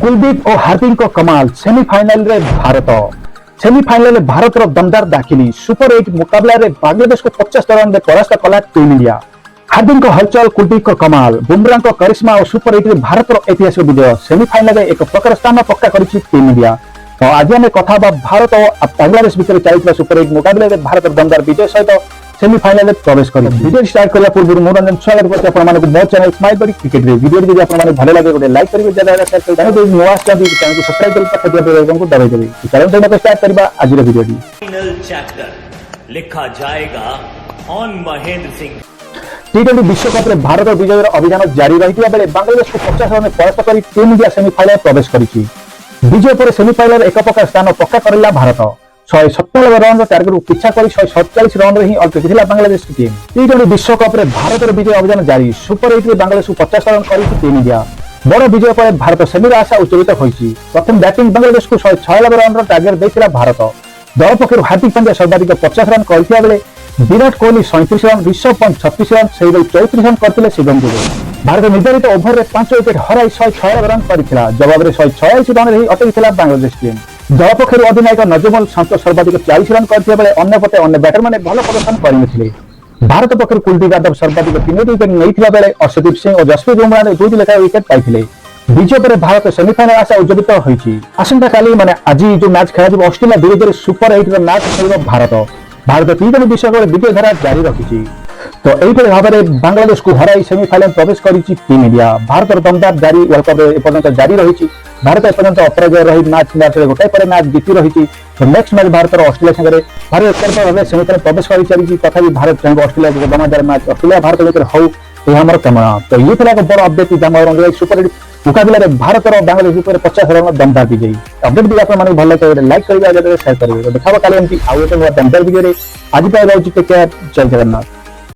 कुलदीप और हार्दिक को कमाल सेमीफाइनल रे भारत सेमीफाइनल में भारत दमदार दाखिली सुपर 8 मुकाबला रे बांग्लादेश को 50 रन परास्त कला टीम इंडिया। हार्दिक को हलचल कुलदीप को कमाल बुमराह को करिश्मा और सुपर 8 रे भारत ऐतिहासिक विजय सेमीफाइनल में एक प्रकार स्थान पक्का करिछि टीम इंडिया। तो आज आम कथा भारत और बांग्लादेश भितर चलता सुपर 8 मुकाबला रे भारत दमदार विजय सहित सेमीफाइनल में प्रवेश कर वीडियो स्टार्ट करने पूर्व मो रंजन स्वागत करते हैं मो चैनल स्माइल बड़ी क्रिकेट रे वीडियो जब आपको भले लगे गोटे लाइक करेंगे ज्यादा शेयर करेंगे चैनल न्यू आसला चैनल को सब्सक्राइब करके पाखे दिया बेल आइकन को दबाई देबे। चलो तो स्टार्ट करबा आज रे वीडियो फाइनल चैप्टर लिखा जाएगा ऑन महेंद्र सिंह। टी20 विश्वकप रे भारत विजय अभियान जारी रहितिया बेले बांग्लादेश को 50 रन परास्त कर टीम इंडिया सेमीफाइनल प्रवेश करिछि। विजय पर सेमीफाइनल एक प्रकार स्थान पक्का करला भारत 197 रन टार्गेट पीछा कर 147 रन ही अटकी बांग्लादेश की टीम। टी20 विश्वकप रे भारत विजय अभियान जारी सुपर 8 रे बांग्लादेश को 50 रन कर टीम इंडिया। बड़ विजय पर भारत सेमीर आशा उच्चरित होइछि। प्रथम बैटिंग बांग्लादेश को 196 रन टार्गेट देथिला भारत। दल पक्षर हार्दिक पांड्या सर्वाधिक 50 रन करथिया बेले विराट कोहली 37 रन ऋषभ पंत 36 रन से 34 रन करथिले शिवम दुबे। भारत निर्धारित ओभर रे 5 विकेट हराई 196 रन करथिला। जवाब रे 146 रन ही अटकी बांग्लादेश टीम। दल पक्षर अधिनायक नजमुल संतोष सर्वाधिक 40 रन करथिया बेले अन्यपटे अन्य बैटर माने भल प्रदर्शन करिनथिले। भारत पक्षर कुलदीप यादव सर्वाधिक 3 विकेट नैथिला बेले अर्शदीप सिंह और जसप्रीत बुमराह 2 लेखा विकेट पाइथिले। विजय पर भारत सेमीफाइनल आशा उज्जवलित होइछि। आसंता काली माने आज जो मैच खेला ऑस्ट्रेलिया विरुद्ध सुपर 8 रो मैच खेलिबो भारत टी20 विश्वकप विजय धारा जारी रखिछि। तो एहिपरि भाबरे बांग्लादेश को हराई सेमीफाइनल प्रवेश करिछि टीम इंडिया। भारत दमदार जारी वर्ल्ड कप एपर्यंत जारी रहिछि। भारत एपर्यंत अपराजय रही मैच गोटे पर मैच जीति रही। तो नेक्स्ट मैच भारत ऑस्ट्रेलिया संगे भारत भाव सेमीफाइनल प्रवेश कर चली तथा भारत चाहे ऑस्ट्रेलिया को दमदार मैच ऑस्ट्रेलिया भारत भितर हो हमार कामना। तो ये एक बड़ अपडेट सुपर 8 मुकाबला भारत और बांग्लादेश 50 रन दमदार विजयी। अपडेट भी आप भल लगे लाइक करेंगे शेयर करेंगे। देखा काली आउ एक दमदार वीडियो आज जय जगन्नाथ।